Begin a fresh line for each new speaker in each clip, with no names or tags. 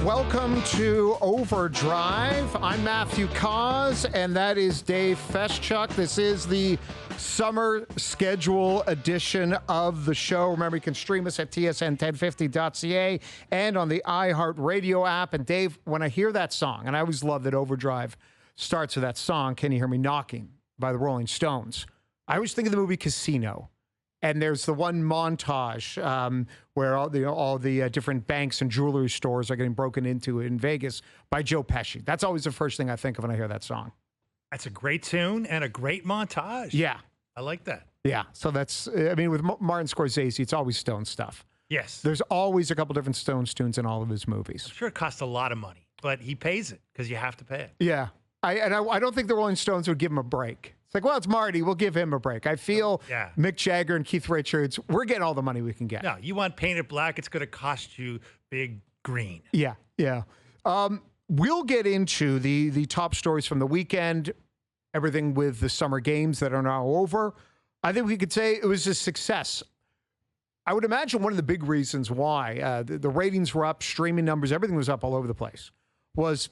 Welcome to OverDrive. I'm Matthew Cauz, and that is Dave Feschuk. This is the summer schedule edition of the show. Remember, you can stream us at tsn1050.ca and on the iHeartRadio app. And Dave, when I hear that song, and I always love that OverDrive starts with that song, Can You Hear Me Knocking by the Rolling Stones, I always think of the movie Casino. And there's the one montage where all the different banks and jewelry stores are getting broken into in Vegas by Joe Pesci. That's always the first thing I think of when I hear that song.
That's a great tune and a great montage.
Yeah.
I like that.
Yeah. So that's, I mean, with Martin Scorsese, it's always Stone stuff.
Yes.
There's always a couple different Stones tunes in all of his movies.
I'm sure it costs a lot of money, but he pays it because you have to pay it.
Yeah. I don't think the Rolling Stones would give him a break. It's like, well, it's Marty. We'll give him a break. I feel Mick Jagger and Keith Richards, we're getting all the money we can get.
No, you want painted black, it's going to cost you big green.
Yeah, yeah. We'll get into the top stories from the weekend, everything with the summer games that are now over. I think we could say it was a success. I would imagine one of the big reasons why the ratings were up, streaming numbers, everything was up all over the place, was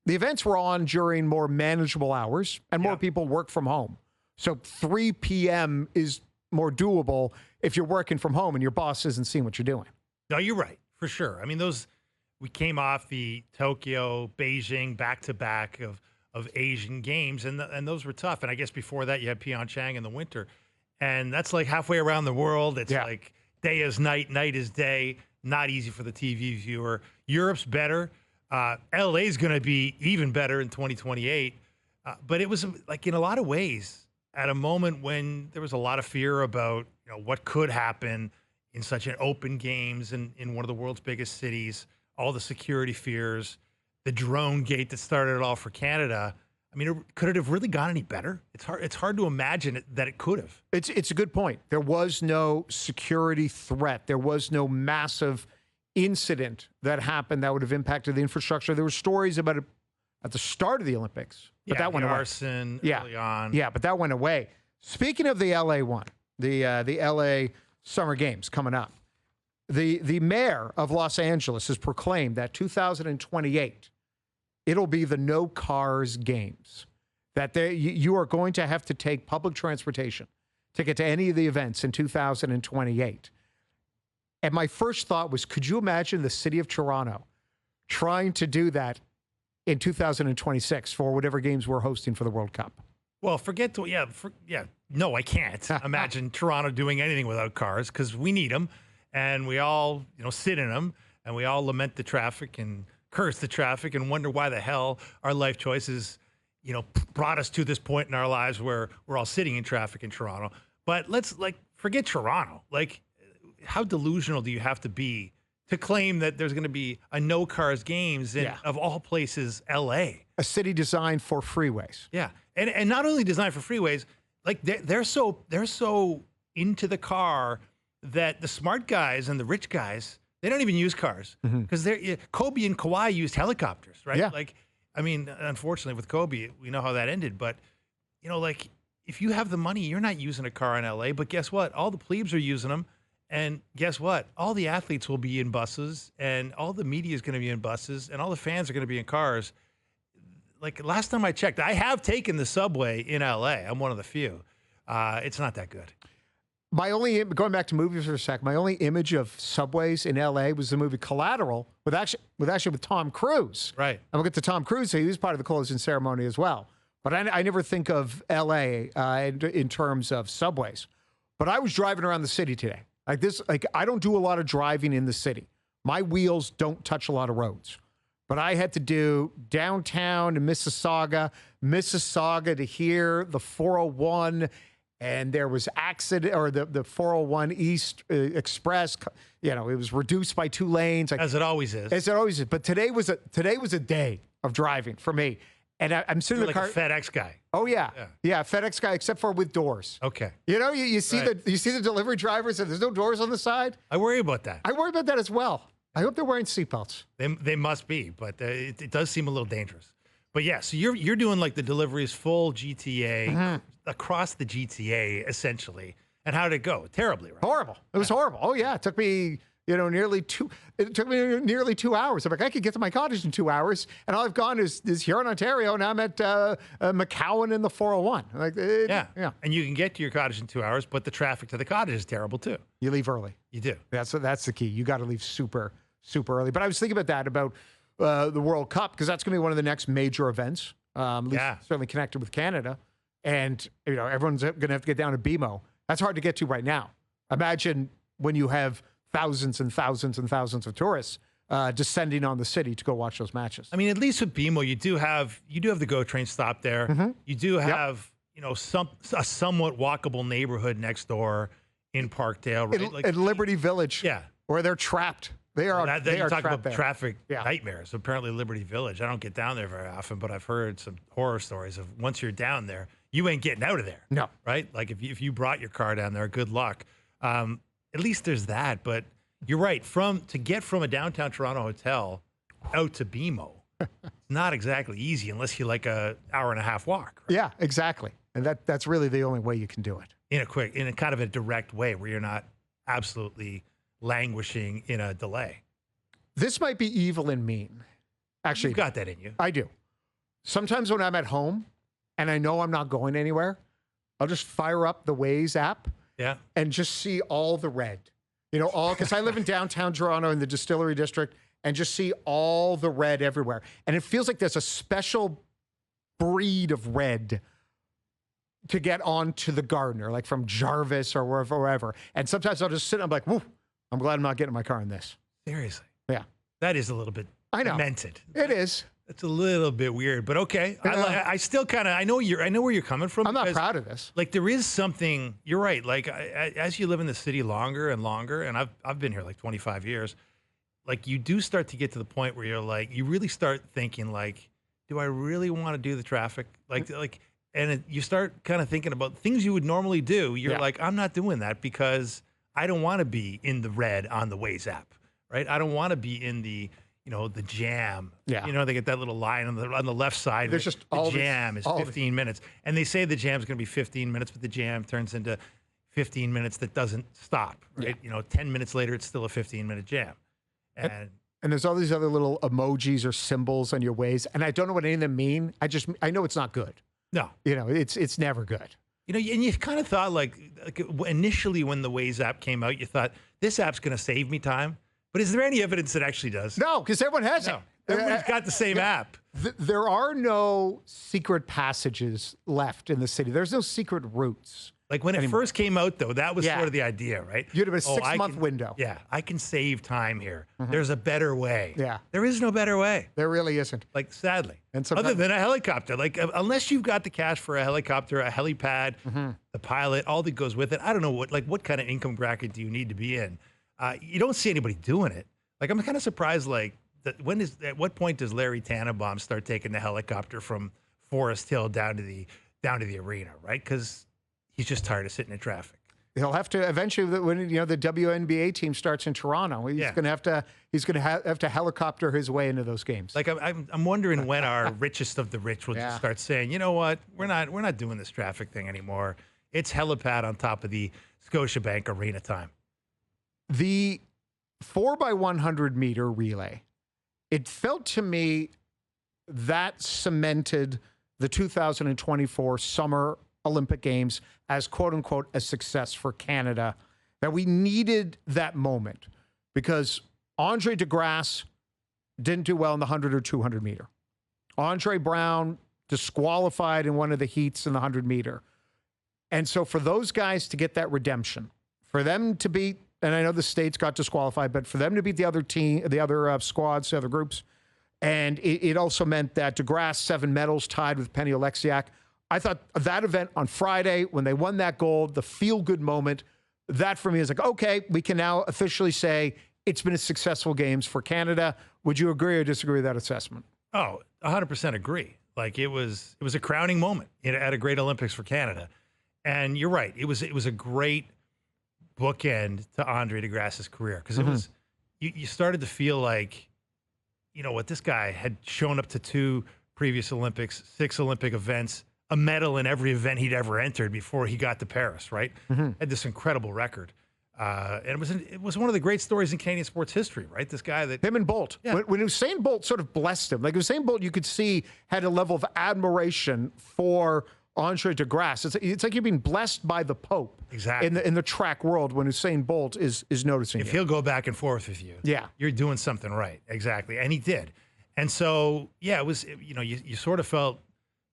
the events were on during more manageable hours and more people work from home. So 3 p.m. is more doable if you're working from home and your boss isn't seeing what you're doing.
No, you're right, for sure. I mean, we came off the Tokyo, Beijing back-to-back of Asian games, and those were tough. And I guess before that, you had Pyeongchang in the winter. And that's like halfway around the world. It's like day is night, night is day. Not easy for the TV viewer. Europe's better. LA is going to be even better in 2028. But it was like in a lot of ways at a moment when there was a lot of fear about what could happen in such an open games in one of the world's biggest cities, all the security fears, the drone gate that started it all for Canada. I mean, could it have really gone any better? It's hard to imagine that it could have. It's
a good point. There was no security threat. There was no massive incident that happened that would have impacted the infrastructure. There were stories about it at the start of the Olympics, but that went away.
Arson early on.
Yeah, but that went away. Speaking of the LA one, the LA Summer Games coming up, the mayor of Los Angeles has proclaimed that 2028, it'll be the no cars games. That you are going to have to take public transportation to get to any of the events in 2028. And my first thought was, could you imagine the city of Toronto trying to do that in 2026 for whatever games we're hosting for the World Cup?
Well, no, I can't imagine Toronto doing anything without cars because we need them, and we all sit in them, and we all lament the traffic and curse the traffic and wonder why the hell our life choices brought us to this point in our lives where we're all sitting in traffic in Toronto. But let's forget Toronto. How delusional do you have to be to claim that there's going to be a no cars games in, of all places, LA?
A city designed for freeways.
Yeah. And not only designed for freeways, they're so into the car that the smart guys and the rich guys, they don't even use cars because Kobe and Kawhi used helicopters, right?
Yeah.
I mean, unfortunately with Kobe, we know how that ended, but if you have the money, you're not using a car in LA, but guess what? All the plebes are using them. And guess what? All the athletes will be in buses, and all the media is going to be in buses, and all the fans are going to be in cars. Last time I checked, I have taken the subway in LA. I'm one of the few. It's not that good.
Going back to movies for a sec, my only image of subways in LA was the movie Collateral with Tom Cruise.
Right.
And we'll get to Tom Cruise. He was part of the closing ceremony as well. But I never think of LA in terms of subways. But I was driving around the city today. I don't do a lot of driving in the city. My wheels don't touch a lot of roads. But I had to do downtown to Mississauga to here, the 401, and there was the 401 East Express. It was reduced by 2 lanes.
As it always is.
As it always is. But today was a day of driving for me. And I'm sitting in the car.
A FedEx guy.
Oh yeah, FedEx guy, except for with doors.
Okay.
You see the delivery drivers and there's no doors on the side.
I worry about that.
I worry about that as well. I hope they're wearing seatbelts.
They must be, but it does seem a little dangerous. But yeah, so you're doing the deliveries full GTA across the GTA essentially. And how did it go? Terribly, right?
Horrible. It was horrible. Oh yeah, it took me nearly two. It took me nearly 2 hours. I'm like, I could get to my cottage in 2 hours, and all I've gone is here in Ontario, and I'm at McCowan in the 401. Like,
yeah. And you can get to your cottage in 2 hours, but the traffic to the cottage is terrible too.
You leave early.
You do.
That's the key. You got to leave super early. But I was thinking about the World Cup, because that's going to be one of the next major events. At least certainly connected with Canada, and everyone's going to have to get down to BMO. That's hard to get to right now. Imagine when you have thousands and thousands and thousands of tourists descending on the city to go watch those matches.
I mean, at least with BMO, you do have the GO train stop there. Mm-hmm. You do have a somewhat walkable neighborhood next door in Parkdale, right?
In Liberty Village, where they're trapped. They are
talk
trapped
about
there.
Traffic nightmares. Apparently, Liberty Village. I don't get down there very often, but I've heard some horror stories of once you're down there, you ain't getting out of there.
No,
right? Like if you brought your car down there, good luck. At least there's that. But you're right. To get from a downtown Toronto hotel out to BMO, it's not exactly easy unless you like a hour and a half walk. Right?
Yeah, exactly. And that's really the only way you can do it.
In a kind of a direct way where you're not absolutely languishing in a delay.
This might be evil and mean. Actually,
you've got that in you.
I do. Sometimes when I'm at home and I know I'm not going anywhere, I'll just fire up the Waze app and just see all the red. Because I live in downtown Toronto in the Distillery District, and just see all the red everywhere. And it feels like there's a special breed of red to get onto the Gardiner, like from Jarvis or wherever. And sometimes I'll just sit and I'm like, whoo, I'm glad I'm not getting in my car in this.
Seriously.
Yeah.
That is a little bit demented.
It is.
It's a little bit weird, but okay. I still kind of, I know where you're coming from.
I'm not proud of this.
Like there is something, you're right. Like as you live in the city longer and longer, and I've been here like 25 years, like you do start to get to the point where you're like, you really start thinking like, do I really want to do the traffic? And you start kind of thinking about things you would normally do. You're like, I'm not doing that because I don't want to be in the red on the Waze app, right? I don't want to be in the jam. Yeah. They get that little line on the left side.
There's just
the jam is 15 minutes. And they say the jam's going to be 15 minutes, but the jam turns into 15 minutes that doesn't stop, right? Yeah. 10 minutes later, it's still a 15-minute jam. And there's all these other little emojis or symbols on your Waze, and I don't know what any of them mean. I know it's not good. No. It's never good. And you kind of thought like initially when the Waze app came out, you thought this app's going to save me time. But is there any evidence it actually does? No, because everyone has it. Everyone's got the same app. There are no secret passages left in the city. There's no secret routes. Like when it first came out, though, that was sort of the idea, right? You had a 6-month window. Yeah, I can save time here. Mm-hmm. There's a better way. Yeah. There is no better way. There really isn't. Like, sadly. And other than a helicopter. Like, unless you've got the cash for a helicopter, a helipad, the pilot, all that goes with it, I don't know what kind of income bracket do you need to be in? You don't see anybody doing it. Like, I'm kind of surprised, like, at what point does Larry Tannenbaum start taking the helicopter from Forest Hill down to the arena, right? Because he's just tired of sitting in traffic. He'll have to eventually, when the WNBA team starts in Toronto, he's going to have to helicopter his way into those games. Like I'm wondering when our richest of the rich will just start saying, you know what, we're not doing this traffic thing anymore. It's helipad on top of the Scotiabank Arena time. The 4x100 meter relay, it felt to me that cemented the 2024 Summer Olympic Games as quote unquote a success for Canada, that we needed that moment because Andre DeGrasse didn't do well in the 100 or 200 meter. Andre Brown disqualified in one of the heats in the 100 meter. And so for those guys to get that redemption, for them to beat, and I know the States got disqualified, but for them to beat the other team, the other squads, the other groups, and it also meant that DeGrasse 7 medals tied with Penny Oleksiak. I thought that event on Friday, when they won that gold, the feel-good moment, that for me is like, okay, we can now officially say it's been a successful games for Canada. Would you agree or disagree with that assessment? Oh, 100% agree. Like it was a crowning moment at a great Olympics for Canada. And you're right. It was a great bookend to Andre DeGrasse's career because it was, you started to feel like, this guy had shown up to 2 previous Olympics, 6 Olympic events, a medal in every event he'd ever entered before he got to Paris, right? Had this incredible record. And it was one of the great stories in Canadian sports history, right? This guy that
Him and Bolt.
Yeah.
When Usain Bolt sort of blessed him, like Usain Bolt, you could see had a level of admiration for Andre DeGrasse. It's like you're being blessed by the Pope.
Exactly.
In the track world when Usain Bolt is noticing
if
you.
he'll go back and forth with you,
Yeah.
you're doing something right. Exactly. And he did. And so, yeah, it was, you sort of felt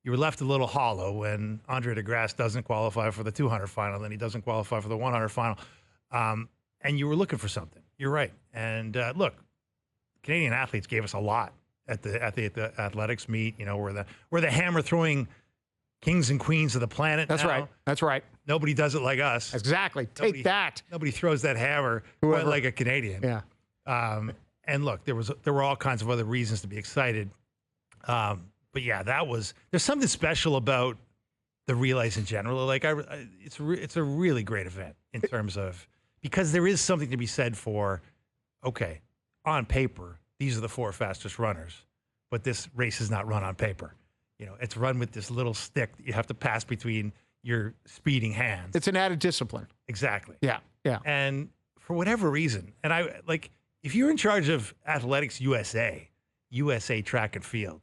you were left a little hollow when Andre DeGrasse doesn't qualify for the 200 final, then he doesn't qualify for the 100 final. And you were looking for something. You're right. And look, Canadian athletes gave us a lot at the athletics meet. We're the hammer throwing kings and queens of the planet.
That's
now.
right. That's right.
Nobody does it like us.
Exactly. Take that.
Nobody throws that hammer quite like a Canadian.
Yeah.
And look, there were all kinds of other reasons to be excited. But yeah, there's something special about the relays in general. Like it's a really great event in terms of, because there is something to be said for, okay, on paper, these are the 4 fastest runners, but this race is not run on paper. It's run with this little stick that you have to pass between your speeding hands.
It's an added discipline.
Exactly.
Yeah. Yeah.
And for whatever reason, and if you're in charge of Athletics USA track and field,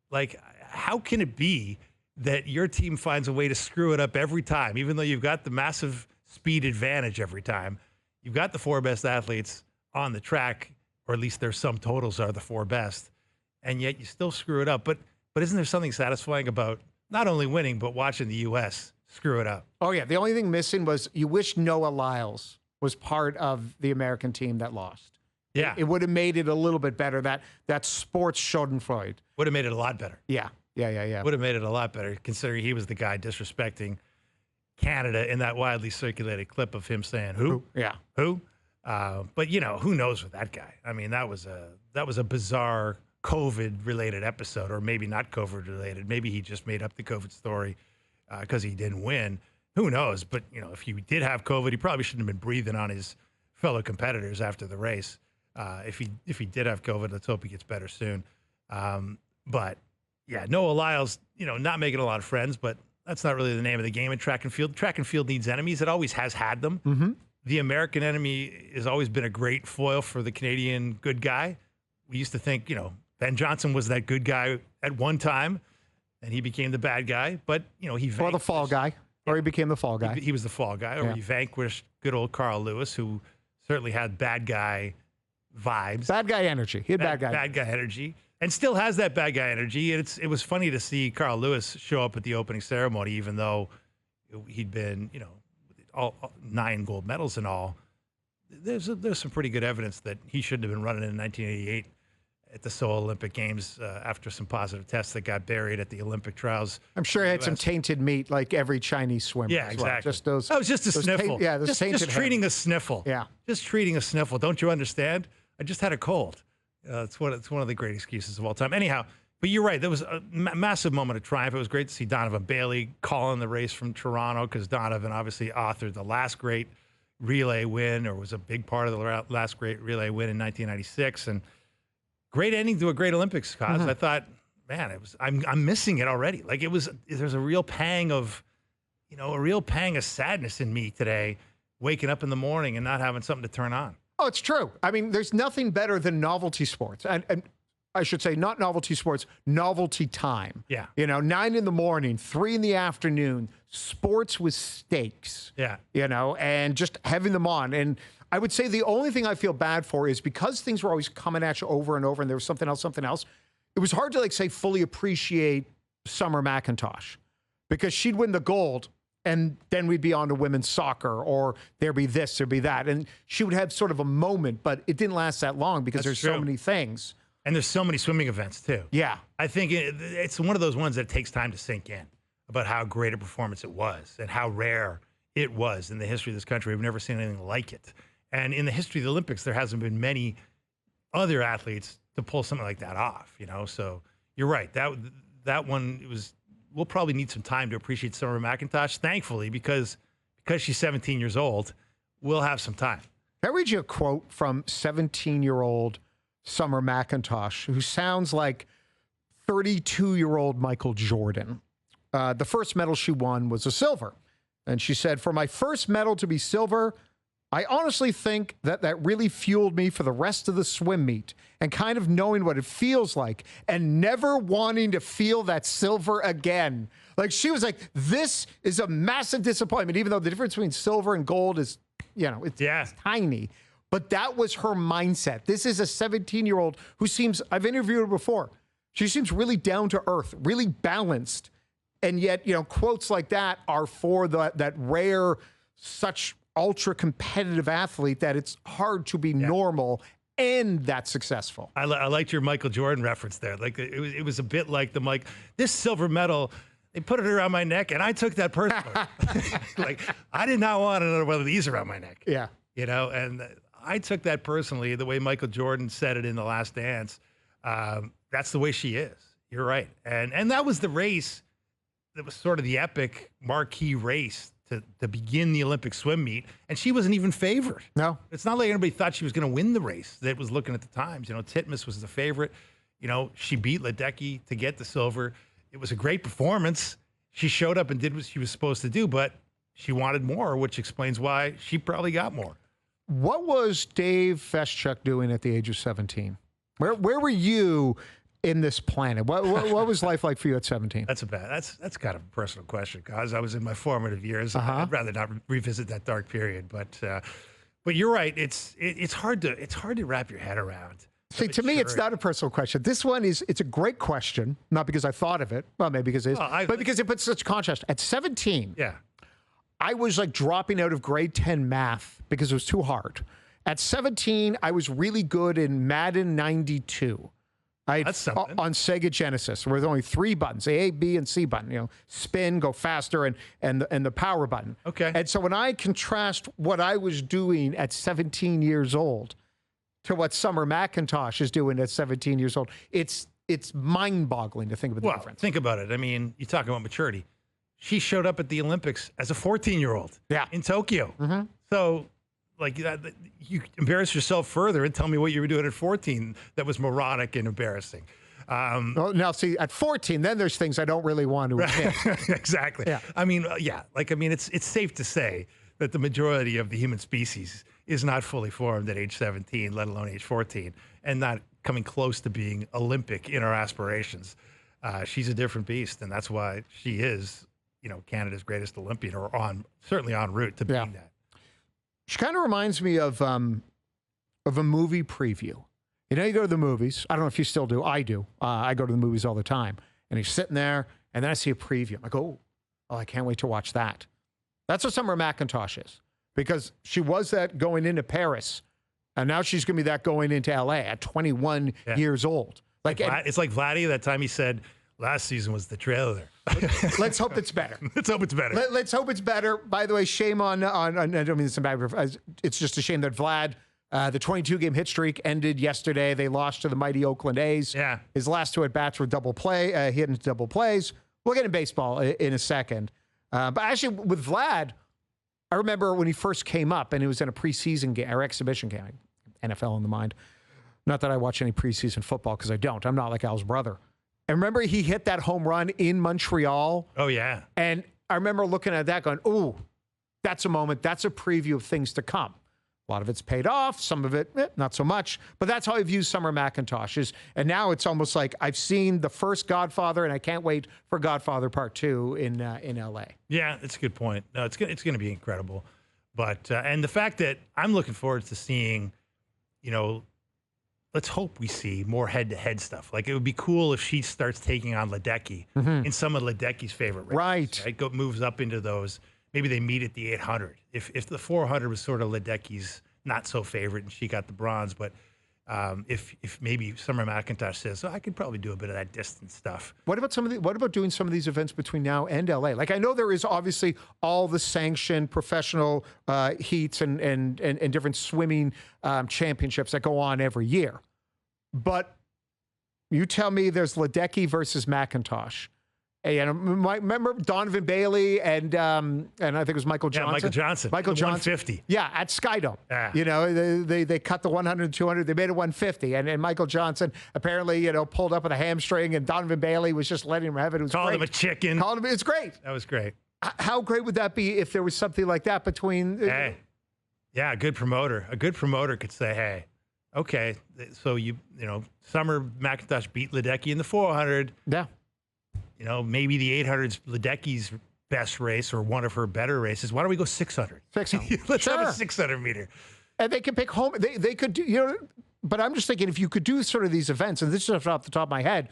like, how can it be that your team finds a way to screw it up every time, even though you've got the massive speed advantage every time? You've got the 4 best athletes on the track, or at least their sum totals are the 4 best, and yet you still screw it up. But isn't there something satisfying about not only winning, but watching the U.S. screw it up?
Oh, yeah. The only thing missing was you wish Noah Lyles was part of the American team that lost.
Yeah.
It would have made it a little bit better. That sports schadenfreude.
Would have made it a lot better.
Yeah. Yeah.
Would have made it a lot better, considering he was the guy disrespecting Canada in that widely circulated clip of him saying, who?
Yeah.
Who? But, who knows with that guy? I mean, that was a bizarre COVID-related episode, or maybe not COVID-related. Maybe he just made up the COVID story because he didn't win. Who knows? But, if he did have COVID, he probably shouldn't have been breathing on his fellow competitors after the race. If he did have COVID, let's hope he gets better soon. But, yeah, Noah Lyles, not making a lot of friends, but that's not really the name of the game in track and field. Track and field needs enemies. It always has had them.
Mm-hmm.
The American enemy has always been a great foil for the Canadian good guy. We used to think, Ben Johnson was that good guy at one time, and he became the bad guy. But, he vanquished.
Or the fall guy. Or he became the fall guy.
He was the fall guy. Or he vanquished good old Carl Lewis, who certainly had bad guy vibes.
Bad guy energy. He had bad guy.
Bad guy energy. And still has that bad guy energy. And it was funny to see Carl Lewis show up at the opening ceremony, even though he'd been, all 9 gold medals and all. There's some pretty good evidence that he shouldn't have been running in 1988 at the Seoul Olympic Games after some positive tests that got buried at the Olympic trials.
I'm sure he had some tainted meat like every Chinese swimmer.
Yeah, exactly.
Well. Just those.
That was just a sniffle. Just treating a sniffle.
Yeah.
Just treating a sniffle. Don't you understand? I just had a cold. It's one of the great excuses of all time. Anyhow, but you're right. There was a massive moment of triumph. It was great to see Donovan Bailey calling the race from Toronto, because Donovan obviously authored the last great relay win, or was a big part of the last great relay win in 1996. And great ending to a great Olympics, Cauz. I thought, man, I'm missing it already. Like there's a real pang of sadness in me today, waking up in the morning and not having something to turn on.
Oh, it's true. I mean, there's nothing better than novelty sports. And I should say not novelty sports, novelty time.
Yeah.
9 in the morning, 3 in the afternoon, sports with stakes.
Yeah.
And just having them on. And I would say the only thing I feel bad for is because things were always coming at you over and over and there was something else, it was hard to fully appreciate Summer McIntosh, because she'd win the gold and then we'd be on to women's soccer, or there'd be this, there'd be that. And she would have sort of a moment, but it didn't last that long because there's so many things.
And there's so many swimming events too.
Yeah.
I think it's one of those ones that takes time to sink in about how great a performance it was and how rare it was in the history of this country. We've never seen anything like it. And in the history of the Olympics, there hasn't been many other athletes to pull something like that off, So you're right. That one, we'll probably need some time to appreciate Summer McIntosh. Thankfully, because she's 17 years old, we'll have some time.
Can I read you a quote from 17-year-old Summer McIntosh, who sounds like 32-year-old Michael Jordan? The first medal she won was a silver. And she said, "For my first medal to be silver, I honestly think that really fueled me for the rest of the swim meet and kind of knowing what it feels like and never wanting to feel that silver again. Like she was like, this is a massive disappointment, even though the difference between silver and gold is, it's tiny. But that was her mindset. This is a 17-year-old who seems, I've interviewed her before. She seems really down to earth, really balanced. And yet, quotes like that are for that rare, such ultra competitive athlete that it's hard to be normal and that successful.
I liked your Michael Jordan reference there. Like it was a bit like this silver medal, they put it around my neck and I took that personally. Like I did not want another one of these around my neck.
Yeah.
And I took that personally, the way Michael Jordan said it in The Last Dance. That's the way she is. You're right. And that was the race that was sort of the epic marquee race to begin the Olympic swim meet, and she wasn't even favored.
No.
It's not like anybody thought she was going to win the race that was looking at the times. Titmus was the favorite. She beat Ledecky to get the silver. It was a great performance. She showed up and did what she was supposed to do, but she wanted more, which explains why she probably got more.
What was Dave Feschuk doing at the age of 17? Where were you in this planet? What was life like for you at 17?
That's kind of a personal question, because I was in my formative years. I'd rather not revisit that dark period, but you're right. It's hard to wrap your head around.
See, to me, it's not a personal question. This one it's a great question, not because I thought of it, well, maybe because it is, but because it puts such contrast. At 17, I was like dropping out of grade 10 math because it was too hard. At 17, I was really good in Madden 92.
That's something.
On Sega Genesis, where there's only 3 buttons, A, B, and C button. Spin, go faster, and the power button.
Okay.
And so when I contrast what I was doing at 17 years old to what Summer McIntosh is doing at 17 years old, it's mind-boggling to think about the difference.
Think about it. I mean, you talk about maturity. She showed up at the Olympics as a 14-year-old. In Tokyo. Mm-hmm. So, you embarrass yourself further and tell me what you were doing at 14 that was moronic and embarrassing.
Well, now, see, at 14, then there's things I don't really want to admit.
Exactly.
Yeah.
It's safe to say that the majority of the human species is not fully formed at age 17, let alone age 14, and not coming close to being Olympic in our aspirations. She's a different beast, and that's why she is, Canada's greatest Olympian, or certainly en route to being that.
She kind of reminds me of a movie preview. You go to the movies. I don't know if you still do. I do. I go to the movies all the time. And you're sitting there, and then I see a preview. I'm like, oh, I can't wait to watch that. That's what Summer McIntosh is, because she was that going into Paris, and now she's going to be that going into L.A. at 21 years old.
It's like Vladdy, that time he said, last season was the trailer.
Let's hope it's better.
Let's hope it's better.
Let's hope it's better. By the way, shame on I don't mean this in bad. It's just a shame that Vlad, the 22-game hit streak ended yesterday. They lost to the mighty Oakland A's.
Yeah.
His last 2 at-bats were double play. He hit into double plays. We'll get in baseball in a second. But actually, with Vlad, I remember when he first came up, and it was in a preseason game or exhibition game. NFL in the mind. Not that I watch any preseason football, because I don't. I'm not like Al's brother. And remember, he hit that home run in Montreal.
Oh, yeah.
And I remember looking at that going, ooh, that's a moment. That's a preview of things to come. A lot of it's paid off. Some of it, not so much. But that's how I view Summer McIntosh. And now it's almost like I've seen the first Godfather, and I can't wait for Godfather Part 2 in L.A.
Yeah, it's a good point. No, it's going to be incredible. But and the fact that I'm looking forward to seeing, let's hope we see more head-to-head stuff. Like, it would be cool if she starts taking on Ledecky in some of Ledecky's favorite races. Right? Moves up into those. Maybe they meet at the 800. If the 400 was sort of Ledecky's not so favorite and she got the bronze, but if maybe Summer McIntosh says, I could probably do a bit of that distance stuff.
What about doing some of these events between now and LA? Like, I know there is obviously all the sanctioned professional heats and different swimming championships that go on every year. But you tell me there's Ledecky versus McIntosh. And remember Donovan Bailey and I think it was Michael Johnson.
Yeah, Michael Johnson.
Michael Johnson.
150.
Yeah, at Skydome.
Yeah.
They cut the 100 and 200. They made it 150. And Michael Johnson apparently, pulled up with a hamstring, and Donovan Bailey was just letting him have it. It was
Called
great.
him a chicken.
It's great.
That was great.
How great would that be if there was something like that between...
Hey, Yeah, a good promoter. A good promoter could say, hey, okay, so Summer McIntosh beat Ledecky in the 400.
Yeah.
Maybe the 800's Ledecky's best race or one of her better races. Why don't we go 600?
600.
Let's have
Sure.
a 600 meter.
And they can pick home. They could do, but I'm just thinking if you could do sort of these events, and this is off the top of my head,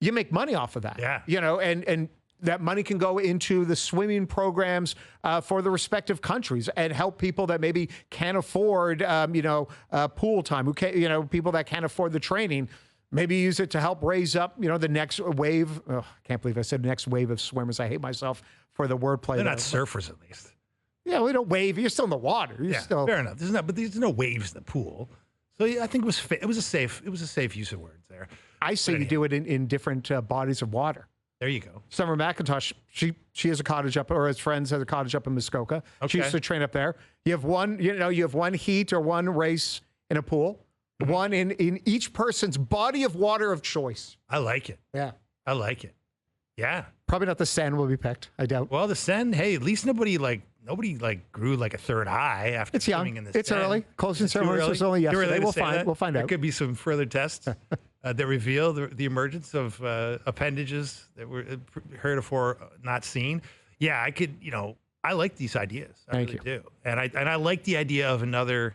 you make money off of that.
Yeah.
And that money can go into the swimming programs for the respective countries and help people that maybe can't afford, pool time, who can't, people that can't afford the training. Maybe use it to help raise up, the next wave. Oh, I can't believe I said next wave of swimmers. I hate myself for the wordplay.
They're not surfers, at least.
Yeah, we don't wave. You're still in the water. You're still
fair enough. There's no waves in the pool, so yeah, I think it was a safe use of words there.
I say you do it in different bodies of water.
There you go.
Summer McIntosh, she has a cottage up, or his friends has a cottage up in Muskoka.
Okay.
She used to train up there. You have one heat or one race in a pool, one in each person's body of water of choice.
I like it.
Yeah.
I like it. Yeah.
Probably not the Seine will be picked, I doubt.
Well, the Seine, hey, at least nobody grew like a third eye after
It's young.
swimming in the
It's
Seine.
early. Closing ceremony was only
Too
yesterday.
early to
We'll
say
find
that?
we'll find
There
out.
could be some further tests that reveal the emergence of appendages that were heretofore not seen. Yeah, I could, I like these ideas. I
Thank
really
you.
do. And I like the idea of another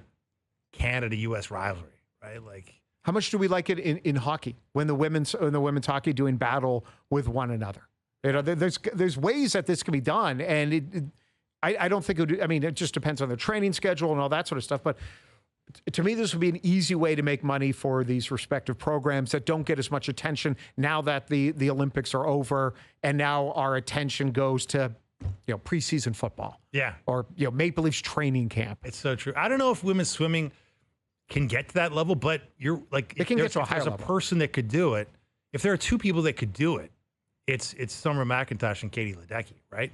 Canada-U.S. rivalry, right? Like,
How much do we like it in hockey when the women's hockey doing battle with one another? There's ways that this can be done, and I don't think it would. I mean, it just depends on the training schedule and all that sort of stuff. But to me, this would be an easy way to make money for these respective programs that don't get as much attention now that the Olympics are over, and now our attention goes to preseason football.
yeah,
Or Maple Leafs training camp.
it's so true. I don't know if women's swimming can get to that level, but you're like,
They can get to a
if
higher
there's a
level.
person that could do it. If there are two people that could do it, it's Summer McIntosh and Katie Ledecky, right?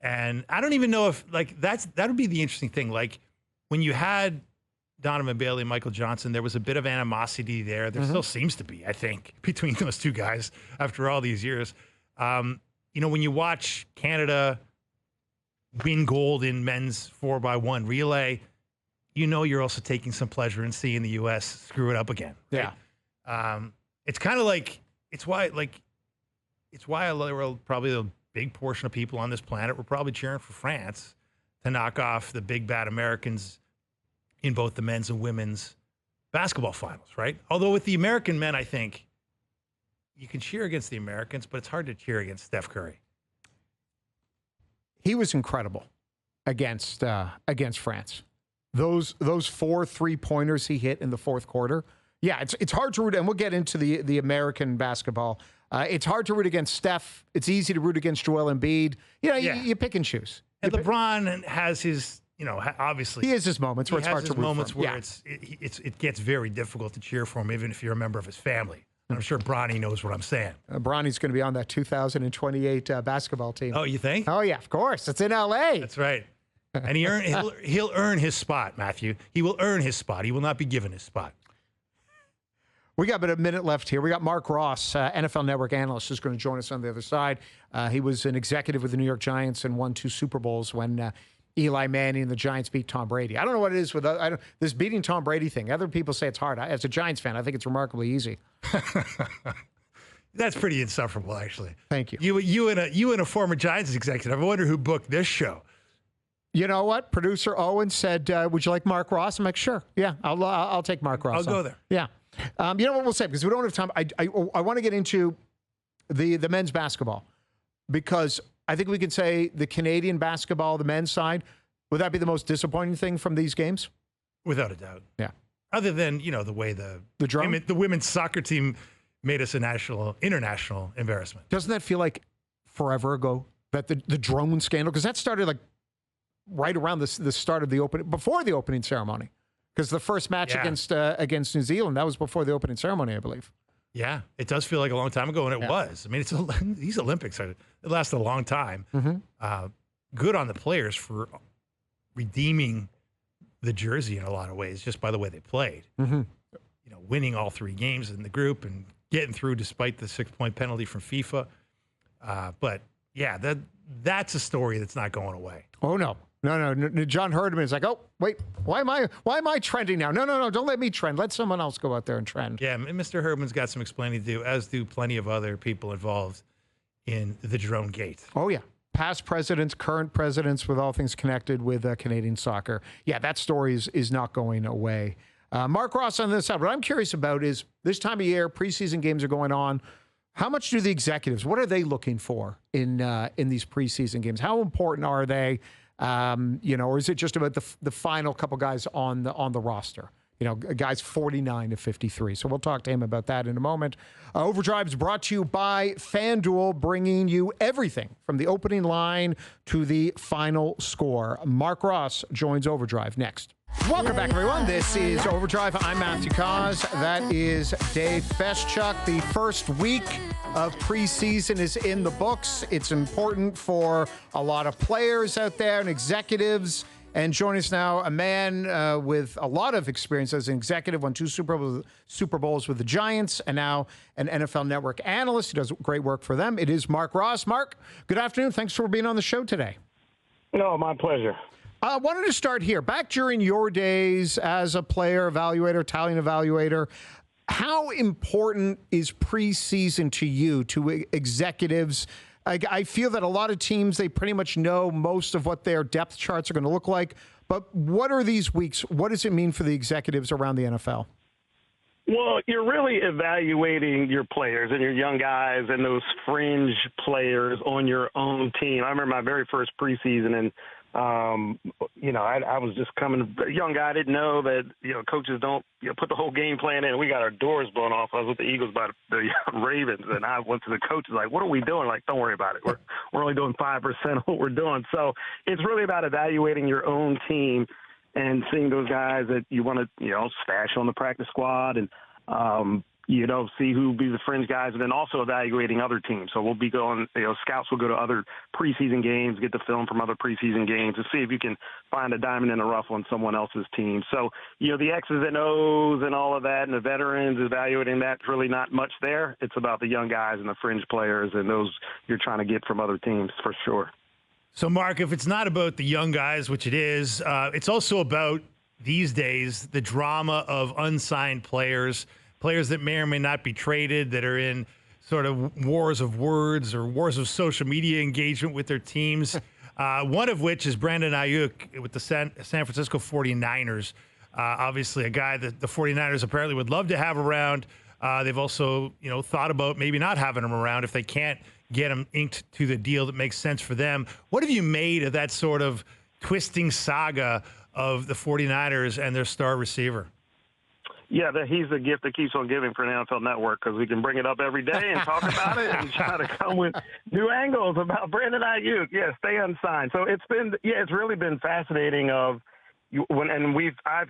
And I don't even know if that would be the interesting thing. Like when you had Donovan Bailey and Michael Johnson, there was a bit of animosity there. There still seems to be, I think, between those two guys after all these years. When you watch Canada win gold in men's 4x1 relay, you're also taking some pleasure in seeing the U.S. screw it up again. Right?
Yeah.
It's kind of like it's why probably a big portion of people on this planet were probably cheering for France to knock off the big bad Americans in both the men's and women's basketball finals, right? Although with the American men, I think you can cheer against the Americans, but it's hard to cheer against Steph Curry.
He was incredible against France. Those 4 3-pointers he hit in the fourth quarter. Yeah, it's hard to root, and we'll get into the American basketball. It's hard to root against Steph. It's easy to root against Joel Embiid. You pick and choose.
And LeBron has his, obviously
He has his moments where it's hard to root
moments
for him.
where it gets very difficult to cheer for him, even if you're a member of his family. And I'm sure Bronny knows what I'm saying.
Bronny's going to be on that 2028 basketball team.
Oh, you think?
Oh yeah, of course. It's in L.A.
That's right. And he'll earn his spot, Matthew. He will earn his spot. He will not be given his spot.
We got about a minute left here. We got Marc Ross, NFL Network analyst, who's going to join us on the other side. He was an executive with the New York Giants and won 2 Super Bowls when Eli Manning and the Giants beat Tom Brady. I don't know what it is with this beating Tom Brady thing. Other people say it's hard. As a Giants fan, I think it's remarkably easy.
That's pretty insufferable, actually.
Thank you.
You and a former Giants executive. I wonder who booked this show.
You know what? Producer Owen said, "Would you like Marc Ross?" I'm like, "Sure, yeah, I'll take Marc Ross."
I'll go there.
Yeah. You know what we'll say, because we don't have time. I want to get into the men's basketball, because I think we can say the Canadian basketball, the men's side, would that be the most disappointing thing from these games?
Without a doubt.
Yeah.
Other than, the way the women's soccer team made us an international embarrassment.
Doesn't that feel like forever ago, that the drone scandal? Because that started like right around the start of before the opening ceremony. Because the first match against New Zealand, that was before the opening ceremony, I believe.
Yeah, it does feel like a long time ago, and it was. I mean, these Olympics, it lasted a long time.
Mm-hmm.
Good on the players for redeeming the jersey in a lot of ways, just by the way they played.
Mm-hmm.
Winning all 3 games in the group and getting through despite the 6-point penalty from FIFA. But yeah, that's a story that's not going away.
Oh no, No. John Herdman is like, oh, wait, why am I trending now? No. Don't let me trend. Let someone else go out there and trend.
Yeah, Mr. Herdman's got some explaining to do, as do plenty of other people involved in the drone gate.
Oh, yeah. Past presidents, current presidents, with all things connected with Canadian soccer. Yeah, that story is not going away. Marc Ross on this side. What I'm curious about is this time of year, preseason games are going on. How much do the executives, what are they looking for in these preseason games? How important are they? Or is it just about the final couple guys on the roster? Guys 49 to 53. So we'll talk to him about that in a moment. Overdrive is brought to you by FanDuel, bringing you everything from the opening line to the final score. Marc Ross joins Overdrive next. Welcome back, everyone. This is Overdrive. I'm Matthew Cauz. That is Dave Feschuk. The first week of preseason is in the books. It's important for a lot of players out there and executives. And joining us now, a man with a lot of experience as an executive, won 2 Super Bowls with the Giants, and now an NFL Network analyst. He does great work for them. It is Marc Ross. Marc, good afternoon. Thanks for being on the show today.
No, my pleasure.
I wanted to start here. Back during your days as a player evaluator, talent evaluator, how important is preseason to you, to executives? I feel that a lot of teams, they pretty much know most of what their depth charts are going to look like. But what are these weeks? What does it mean for the executives around the NFL?
Well, you're really evaluating your players and your young guys and those fringe players on your own team. I remember my very first preseason, and I was just coming, a young guy. I didn't know that, coaches don't, put the whole game plan in. We got our doors blown off. I was with the Eagles by the Ravens, and I went to the coaches like, what are we doing? Like, don't worry about it. We're only doing 5% of what we're doing. So it's really about evaluating your own team and seeing those guys that you want to, stash on the practice squad and, see who be the fringe guys, and then also evaluating other teams. So we'll be going, scouts will go to other preseason games, get the film from other preseason games to see if you can find a diamond in the rough on someone else's team. So, the X's and O's and all of that, and the veterans evaluating that's really not much there. It's about the young guys and the fringe players, and those you're trying to get from other teams for sure.
So, Marc, if it's not about the young guys, which it is, it's also about, these days, the drama of unsigned players that may or may not be traded, that are in sort of wars of words or wars of social media engagement with their teams. One of which is Brandon Aiyuk with the San Francisco 49ers. Obviously, a guy that the 49ers apparently would love to have around. They've also, thought about maybe not having him around if they can't get him inked to the deal that makes sense for them. What have you made of that sort of twisting saga of the 49ers and their star receiver?
Yeah, he's the gift that keeps on giving for an NFL Network, because we can bring it up every day and talk about it and try to come with new angles about Brandon Aiyuk. Yeah, stay unsigned. So it's really been fascinating I've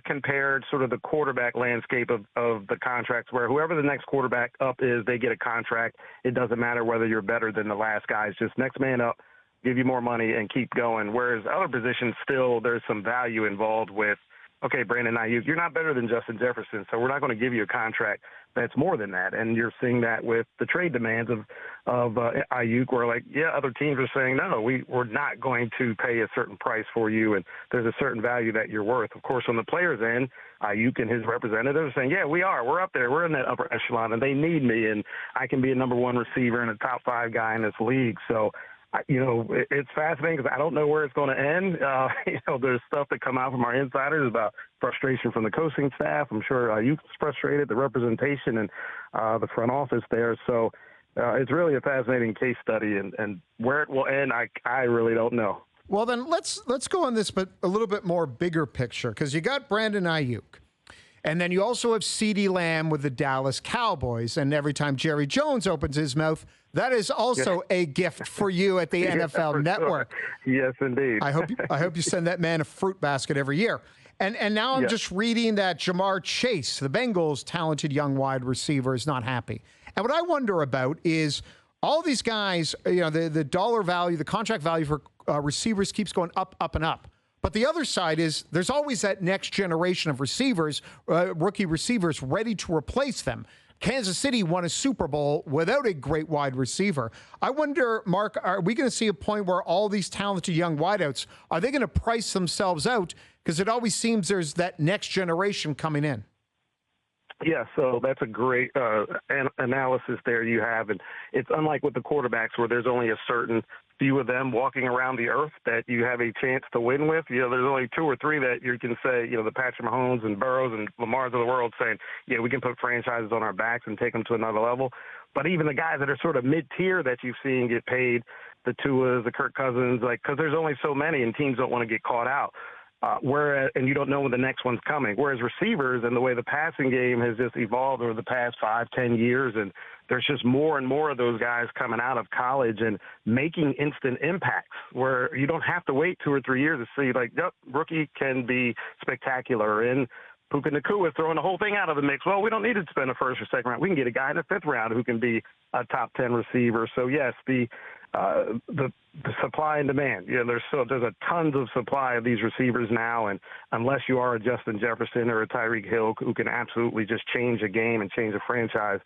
compared sort of the quarterback landscape of the contracts, where whoever the next quarterback up is, they get a contract. It doesn't matter whether you're better than the last guy. It's just next man up, give you more money, and keep going. Whereas other positions, still there's some value involved with, okay, Brandon Aiyuk, you're not better than Justin Jefferson, so we're not going to give you a contract that's more than that. And you're seeing that with the trade demands of Aiyuk, where other teams are saying, no, we're not going to pay a certain price for you, and there's a certain value that you're worth. Of course, on the players' end, Aiyuk and his representatives are saying, yeah, we are. We're up there. We're in that upper echelon, and they need me, and I can be a number 1 receiver and a top 5 guy in this league. So, it's fascinating because I don't know where it's going to end. There's stuff that come out from our insiders about frustration from the coaching staff. I'm sure Aiyuk's frustrated, the representation and the front office there. So it's really a fascinating case study, and where it will end, I really don't know.
Well, then let's go on this, but a little bit more bigger picture, because you got Brandon Aiyuk. And then you also have CeeDee Lamb with the Dallas Cowboys. And every time Jerry Jones opens his mouth, that is also a gift for you at the NFL Network.
Sure. Yes, indeed.
I hope you send that man a fruit basket every year. And now I'm just reading that Jamar Chase, the Bengals' talented young wide receiver, is not happy. And what I wonder about is all these guys, the dollar value, the contract value for receivers keeps going up, up, and up. But the other side is there's always that next generation of receivers, rookie receivers, ready to replace them. Kansas City won a Super Bowl without a great wide receiver. I wonder, Mark, are we going to see a point where all these talented young wideouts, are they going to price themselves out? Because it always seems there's that next generation coming in.
Yeah, so that's a great analysis there you have. And it's unlike with the quarterbacks where there's only a certain few of them walking around the earth that you have a chance to win with. You know, there's only 2 or 3 that you can say, you know, the Patrick Mahomes and Burrows and Lamars of the world saying, yeah, we can put franchises on our backs and take them to another level. But even the guys that are sort of mid-tier that you've seen get paid, the Tuas, the Kirk Cousins, like, because there's only so many and teams don't want to get caught out. And you don't know when the next one's coming. Whereas receivers and the way the passing game has just evolved over the past 5-10 years, and there's just more and more of those guys coming out of college and making instant impacts where you don't have to wait 2 or 3 years to see, like, yep, rookie can be spectacular. And Puka Nacua is throwing the whole thing out of the mix. Well, we don't need to spend a first or second round. We can get a guy in the 5th round who can be a top 10 receiver. So, yes, the supply and demand. You know, there's a tons of supply of these receivers now, and unless you are a Justin Jefferson or a Tyreek Hill who can absolutely just change a game and change a franchise,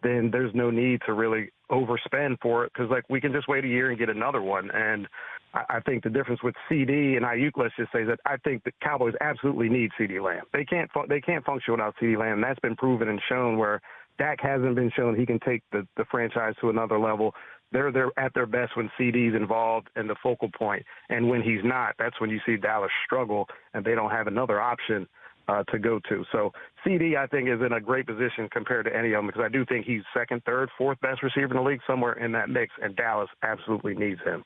then there's no need to really overspend for it because, like, we can just wait a year and get another one. And I think the difference with CD and Aiyuk, let's just say that I think the Cowboys absolutely need CD Lamb. They can't function without CD Lamb. That's been proven and shown where Dak hasn't been shown he can take the franchise to another level. They're at their best when CD's involved and the focal point. And when he's not, that's when you see Dallas struggle and they don't have another option to go to. So CD, I think, is in a great position compared to any of them because I do think he's 2nd, 3rd, 4th best receiver in the league, somewhere in that mix, and Dallas absolutely needs him.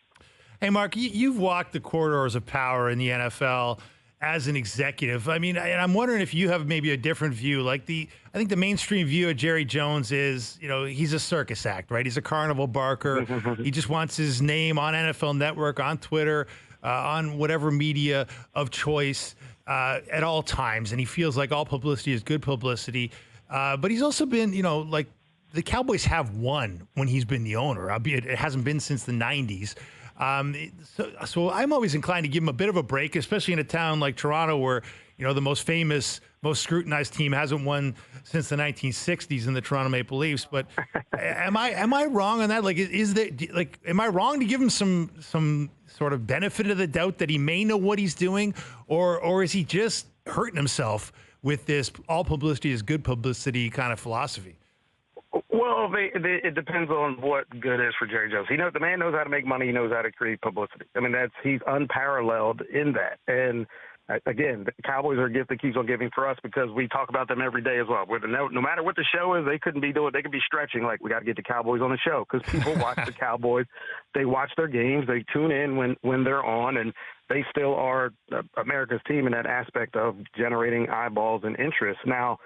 Hey, Mark, you've walked the corridors of power in the NFL as an executive. I mean, and I'm wondering if you have maybe a different view. Like I think the mainstream view of Jerry Jones is, you know, he's a circus act, right? He's a carnival barker. He just wants his name on NFL Network, on Twitter, on whatever media of choice at all times. And he feels like all publicity is good publicity. But he's also been, you know, like the Cowboys have won when he's been the owner, albeit it hasn't been since the 90s. So I'm always inclined to give him a bit of a break, especially in a town like Toronto where, you know, the most famous, most scrutinized team hasn't won since the 1960s in the Toronto Maple Leafs. But am I wrong on that? Like, am I wrong to give him some sort of benefit of the doubt that he may know what he's doing, or is he just hurting himself with this all publicity is good publicity kind of philosophy?
Well, it depends on what good is for Jerry Jones. The man knows how to make money. He knows how to create publicity. I mean, he's unparalleled in that. And again, the Cowboys are a gift that keeps on giving for us because we talk about them every day as well. No matter what the show is, they could be stretching like we got to get the Cowboys on the show because people watch the Cowboys. They watch their games. They tune in when they're on, and they still are America's team in that aspect of generating eyeballs and interest. Now,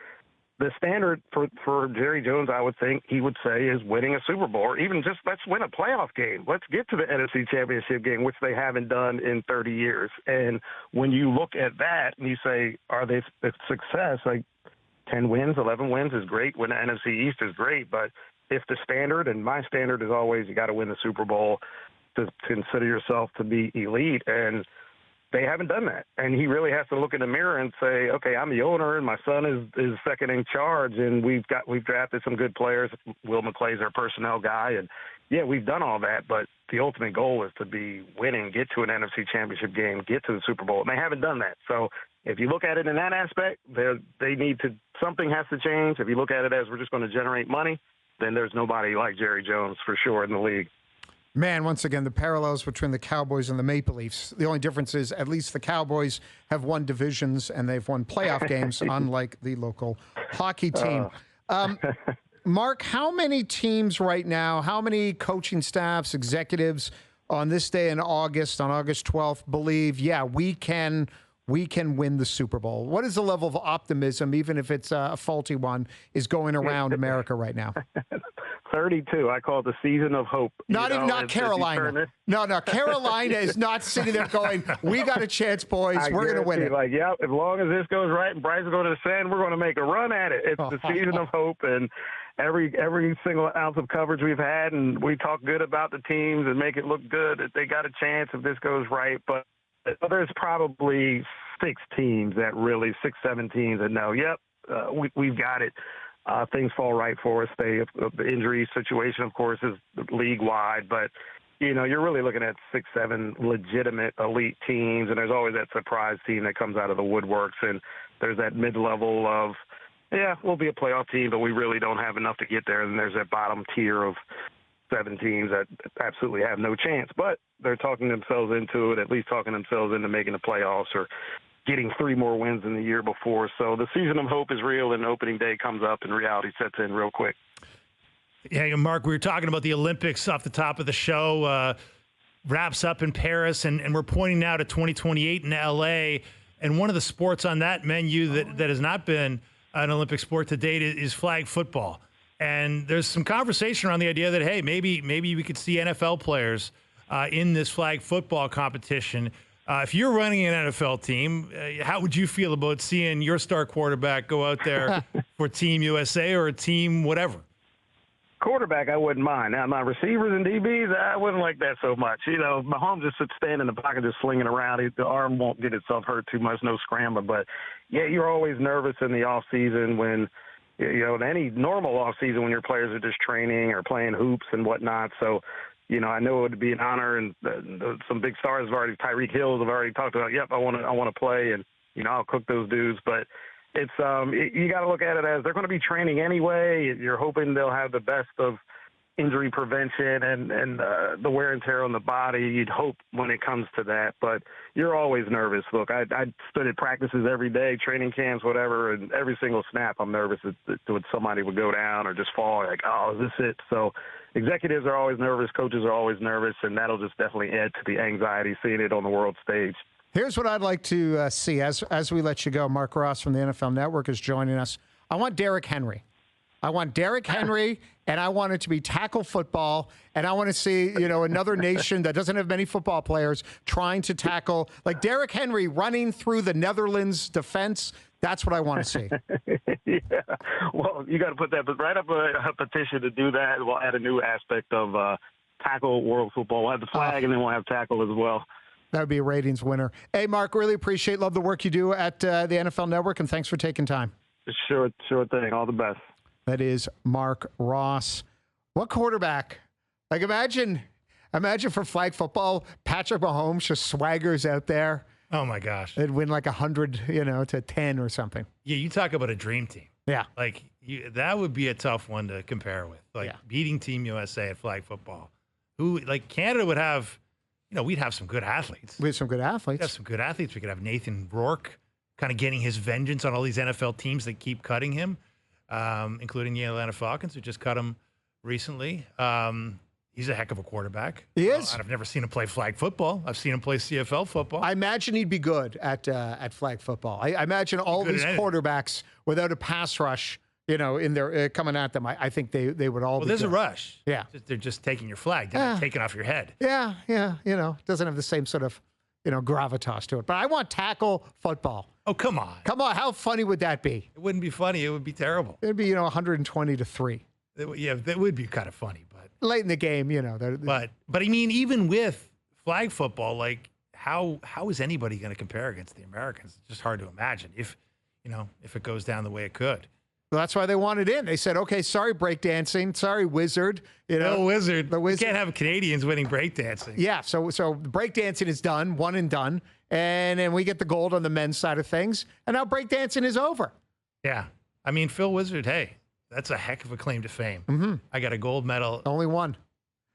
the standard for Jerry Jones, I would think he would say, is winning a Super Bowl, or even just let's win a playoff game. Let's get to the NFC Championship game, which they haven't done in 30 years. And when you look at that and you say, are they a success? Like 10 wins, 11 wins is great. Win the NFC East is great. But if the standard, and my standard is always you got to win the Super Bowl to consider yourself to be elite, and they haven't done that. And he really has to look in the mirror and say, okay, I'm the owner and my son is second in charge, and we've drafted some good players. Will McClay's our personnel guy, and yeah, we've done all that, but the ultimate goal is to be winning, get to an NFC Championship game, get to the Super Bowl, and they haven't done that. So if you look at it in that aspect, something has to change. If you look at it as we're just going to generate money, then there's nobody like Jerry Jones for sure in the league.
Man, once again, the parallels between the Cowboys and the Maple Leafs. The only difference is at least the Cowboys have won divisions and they've won playoff games, unlike the local hockey team. Mark, how many teams right now, how many coaching staffs, executives on this day in August, on August 12th, believe, yeah, we can win the Super Bowl? What is the level of optimism, even if it's a faulty one, is going around America right now?
32. I call it the season of hope.
Not Carolina. No, Carolina is not sitting there going, we got a chance, boys. We're going to win it.
Like, yeah, as long as this goes right and Bryce is going to descend, we're going to make a run at it. It's the season of hope, and every single ounce of coverage we've had, and we talk good about the teams and make it look good that they got a chance if this goes right. But there's probably 6, 7 teams that know, yep, we've got it. things fall right for us. The injury situation, of course, is league-wide, but you're really looking at 6, 7 legitimate elite teams, and there's always that surprise team that comes out of the woodworks, and there's that mid-level of, yeah, we'll be a playoff team, but we really don't have enough to get there, and there's that bottom tier of 7 teams that absolutely have no chance, but they're talking themselves into it, at least talking themselves into making the playoffs or getting 3 more wins than the year before. So the season of hope is real, and opening day comes up, and reality sets in real quick.
Yeah, Mark, we were talking about the Olympics off the top of the show. Wraps up in Paris, and we're pointing now to 2028 in L.A., and one of the sports on that menu that has not been an Olympic sport to date is flag football. And there's some conversation around the idea that, hey, maybe we could see NFL players in this flag football competition. If you're running an NFL team, how would you feel about seeing your star quarterback go out there for Team USA or a team whatever?
Quarterback, I wouldn't mind. Now, my receivers and DBs, I wouldn't like that so much. Mahomes just sits standing in the pocket, just slinging around. The arm won't get itself hurt too much, no scrambling. But, yeah, you're always nervous in the off season when, any normal off season when your players are just training or playing hoops and whatnot. So, I know it would be an honor, and some big stars have already, Tyreek Hill have already talked about, yep, I want to play, and, I'll cook those dudes. But it's you got to look at it as they're going to be training anyway. You're hoping they'll have the best of injury prevention and the wear and tear on the body. You'd hope when it comes to that, but you're always nervous. Look, I stood at practices every day, training camps, whatever, and every single snap I'm nervous that somebody would go down or just fall. Like, oh, is this it? So executives are always nervous, coaches are always nervous, and that'll just definitely add to the anxiety seeing it on the world stage.
Here's what I'd like to see as we let you go. Marc Ross from the NFL Network is joining us. I want Derrick Henry. And I want it to be tackle football, and I want to see, another nation that doesn't have many football players trying to tackle, like Derrick Henry running through the Netherlands defense. That's what I want to see.
Yeah. Well, you got to put that right up a petition to do that. We'll add a new aspect of tackle world football. We'll have the flag, and then we'll have tackle as well.
That would be a ratings winner. Hey, Mark, really love the work you do at the NFL Network, and thanks for taking time.
Sure thing. All the best.
That is Marc Ross. What quarterback? Like, imagine for flag football, Patrick Mahomes just swaggers out there.
Oh, my gosh.
They'd win like 100, to 10 or something.
Yeah, you talk about a dream team.
Yeah.
Like, that would be a tough one to compare with. Like, beating Team USA at flag football. Canada would have, we'd have some good athletes.
We have some good athletes.
We'd have some good athletes. We could have Nathan Rourke kind of getting his vengeance on all these NFL teams that keep cutting him. Including the Atlanta Falcons, who just cut him recently. He's a heck of a quarterback.
He is.
I've never seen him play flag football. I've seen him play CFL football.
I imagine he'd be good at flag football. I imagine all these quarterbacks without a pass rush, in their coming at them. I think they would all.
Well,
be
there's
good.
a rush.
Yeah,
they're just taking your flag. They're not taking off your head.
Yeah. Doesn't have the same sort of gravitas to it. But I want tackle football.
Oh, come on.
How funny would that be?
It wouldn't be funny. It would be terrible.
It'd be 120-3.
Yeah, that would be kind of funny, but
late in the game,
But I mean, even with flag football, like how is anybody going to compare against the Americans? It's just hard to imagine if it goes down the way it could.
Well, that's why they wanted in. They said, okay, sorry, breakdancing. Sorry, Wizard.
No Wizard. The Wizard. You can't have Canadians winning breakdancing.
Yeah, so breakdancing is done, one and done. And then we get the gold on the men's side of things. And now breakdancing is over.
Yeah. I mean, Phil Wizard, hey, that's a heck of a claim to fame.
Mm-hmm.
I got a gold medal.
Only one.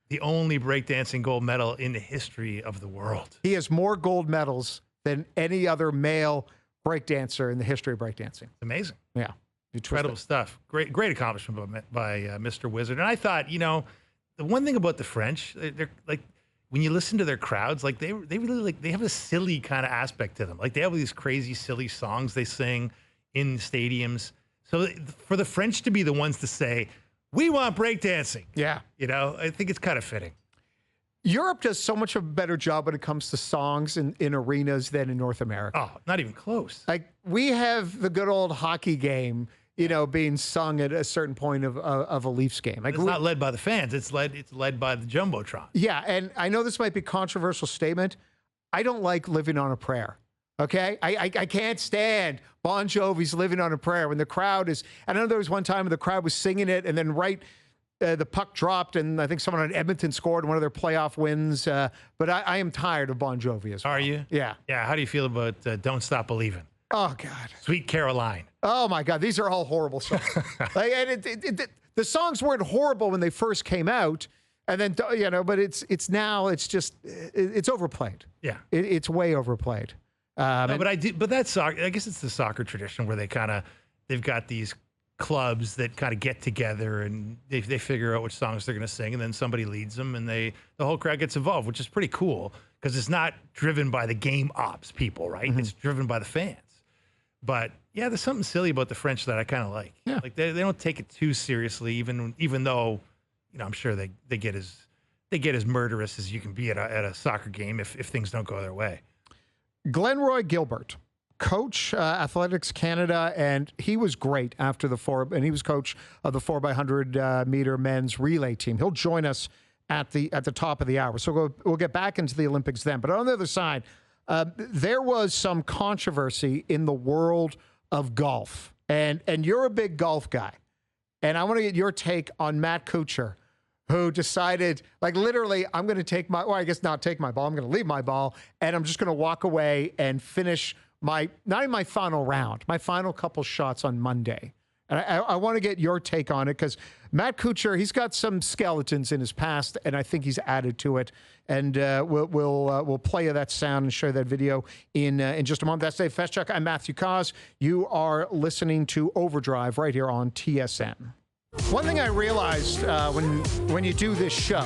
The only breakdancing gold medal in the history of the world.
He has more gold medals than any other male breakdancer in the history of breakdancing.
It's amazing.
Yeah.
Incredible stuff. Great accomplishment by Mr. Wizard. And I thought, the one thing about the French, they're like, when you listen to their crowds, like they really they have a silly kind of aspect to them. Like they have these crazy, silly songs they sing in stadiums. So for the French to be the ones to say, we want breakdancing.
Yeah.
I think it's kind of fitting.
Europe does so much of a better job when it comes to songs in arenas than in North America.
Oh, not even close.
Like we have the good old hockey game, being sung at a certain point of a Leafs game. Like
it's not led by the fans. It's led by the Jumbotron.
Yeah, and I know this might be a controversial statement. I don't like living on a prayer. Okay? I can't stand Bon Jovi's Living on a Prayer when the crowd is, I know there was one time when the crowd was singing it and then the puck dropped and I think someone on Edmonton scored one of their playoff wins. But I am tired of Bon Jovi as well.
Are you?
Yeah.
Yeah. How do you feel about Don't Stop Believing?
Oh, God.
Sweet Caroline.
Oh, my God. These are all horrible songs. And the songs weren't horrible when they first came out. And then, but it's now, it's just, it's overplayed.
Yeah.
It's way overplayed.
No, but that's soccer. I guess it's the soccer tradition where they've got these clubs that kind of get together and they figure out which songs they're going to sing, and then somebody leads them, and the whole crowd gets involved, which is pretty cool because it's not driven by the game ops people, right? It's driven by the fans. But yeah, there's something silly about the French that I kind of like.
Yeah.
Like they don't take it too seriously, even though I'm sure they get as murderous as you can be at a soccer game if things don't go their way.
Glenroy Gilbert, coach Athletics Canada, and he was great after and he was coach of the 4x100 meter men's relay team. He'll join us at the top of the hour. So we'll get back into the Olympics then. But on the other side, there was some controversy in the world of golf, and you're a big golf guy, and I want to get your take on Matt Kuchar, who decided, like, literally, I'm going to take my, well, I guess not take my ball. I'm going to leave my ball, and I'm just going to walk away and finish not in my final round, my final couple shots on Monday. And I want to get your take on it because Matt Kuchar, he's got some skeletons in his past, and I think he's added to it. And we'll play you that sound and show that video in just a moment. That's Dave Feschuk. I'm Matthew Cauz. You are listening to OverDrive right here on TSN. One thing I realized when you do this show,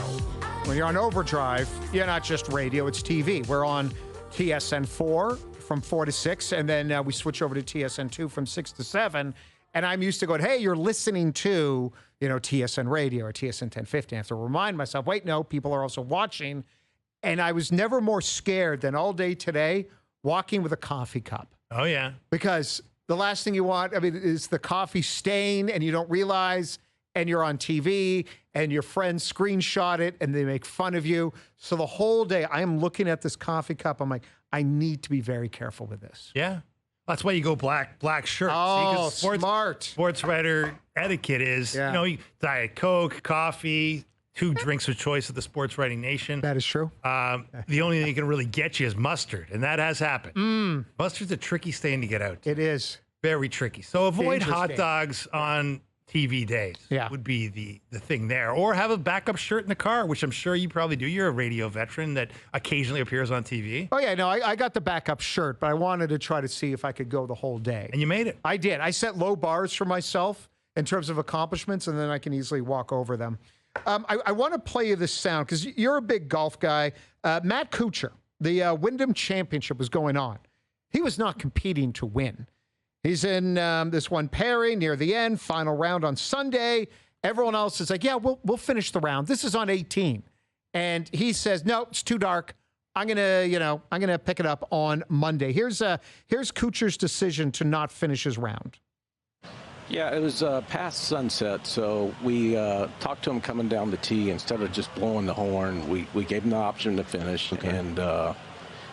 when you're on OverDrive, you're not just radio, it's TV. We're on TSN 4 from 4 to 6, and then we switch over to TSN 2 from 6 to 7. And I'm used to going, hey, you're listening to, TSN Radio or TSN 1050. I have to remind myself, wait, no, people are also watching. And I was never more scared than all day today walking with a coffee cup.
Oh, yeah.
Because the last thing you want, is the coffee stain and you don't realize, and you're on TV and your friends screenshot it and they make fun of you. So the whole day I am looking at this coffee cup. I'm like, I need to be very careful with this.
Yeah. That's why you go black shirt.
Oh, smart.
Sports writer etiquette is, Diet Coke, coffee, 2 drinks of choice at the Sports Writing Nation.
That is true.
The only thing that can really get you is mustard, and that has happened. Mustard's a tricky stain to get out.
It is.
Very tricky. So avoid
Dangerous
hot
stain.
dogs on TV days would be the thing there. Or have a backup shirt in the car, which I'm sure you probably do. You're a radio veteran that occasionally appears on TV.
Oh, yeah, no, I got the backup shirt, but I wanted to try to see if I could go the whole day.
And you made it.
I did. I set low bars for myself in terms of accomplishments, and then I can easily walk over them. I want to play you this sound because you're a big golf guy. Matt Kuchar, the Wyndham Championship was going on. He was not competing to win. He's in this one pairing near the end, final round on Sunday. Everyone else is like, yeah, we'll finish the round. This is on 18. And he says, no, it's too dark. I'm gonna pick it up on Monday. Here's Kuchar's decision to not finish his round.
Yeah, it was past sunset, so we talked to him coming down the tee. Instead of just blowing the horn, we gave him the option to finish, and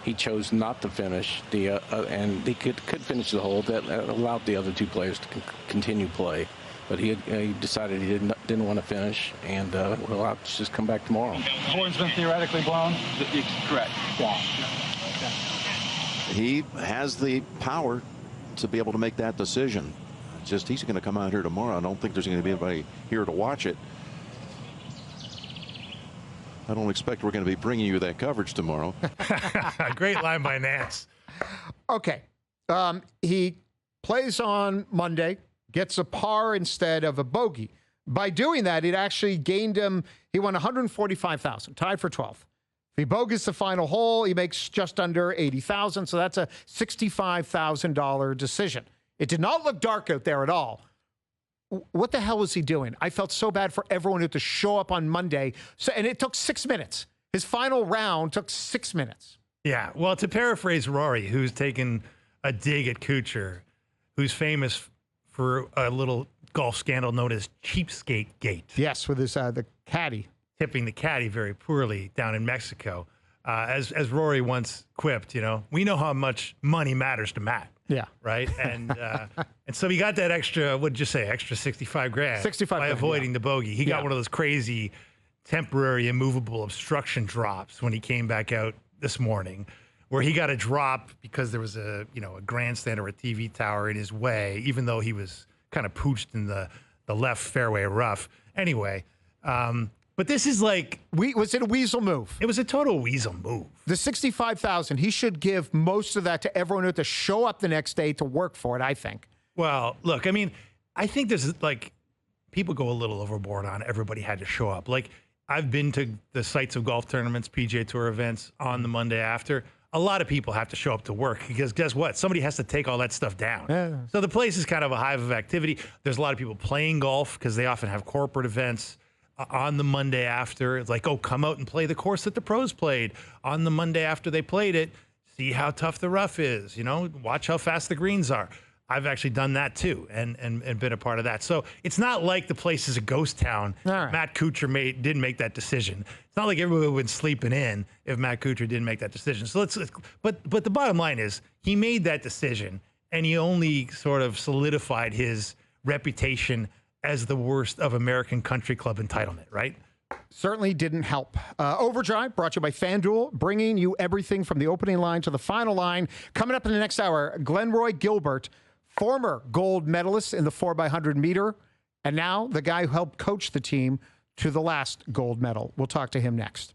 he chose not to finish. And he could finish the hole. That allowed the other 2 players to continue play, but he decided he didn't want to finish, and we'll have to just come back tomorrow.
The horn's been theoretically blown? Correct. Yeah.
He has the power to be able to make that decision. Just he's going to come out here tomorrow. I don't think there's going to be anybody here to watch it. I don't expect we're going to be bringing you that coverage tomorrow.
Great line by Nance.
Okay. He plays on Monday, gets a par instead of a bogey. By doing that, it actually gained him, he won $145,000, tied for 12th. If he bogeys the final hole, he makes just under $80,000, so that's a $65,000 decision. It did not look dark out there at all. What the hell was he doing? I felt so bad for everyone who had to show up on Monday. And it took 6 minutes. His final round took 6 minutes.
Yeah. Well, to paraphrase Rory, who's taken a dig at Kuchar, who's famous for a little golf scandal known as Cheapskate Gate.
Yes, with his the caddy.
Tipping the caddy very poorly down in Mexico. As Rory once quipped, we know how much money matters to Matt.
Yeah.
Right. And so he got that extra, what'd you say, extra 65 grand
65
by
grand,
avoiding the bogey. He got
Yeah.
one of those crazy temporary immovable obstruction drops when he came back out this morning, where he got a drop because there was a grandstand or a TV tower in his way, even though he was kind of pooched in the left fairway rough. Anyway, but this is like,
Was it a weasel move?
it was a total weasel move.
The $65,000, he should give most of that to everyone who had to show up the next day to work for it, I think.
Well, look, I mean, I think there's like, people go a little overboard on everybody had to show up. Like, I've been to the sites of golf tournaments, PGA Tour events on the Monday after. A lot of people have to show up to work because guess what? Somebody has to take all that stuff down.
Yeah.
So the place is kind of a hive of activity. There's a lot of people playing golf because they often have corporate events on the Monday after. It's like, oh, come out and play the course that the pros played on the Monday after they played it. See how tough the rough is, watch how fast the greens are. I've actually done that too and been a part of that. So it's not like the place is a ghost town.
Right.
Matt Kuchar didn't make that decision. It's not like everybody would be sleeping in if Matt Kuchar didn't make that decision. So but the bottom line is he made that decision and he only sort of solidified his reputation as the worst of American country club entitlement, right?
Certainly didn't help. Overdrive brought to you by FanDuel, bringing you everything from the opening line to the final line. Coming up in the next hour, Glenroy Gilbert, former gold medalist in the 4x100 meter, and now the guy who helped coach the team to the last gold medal. We'll talk to him next.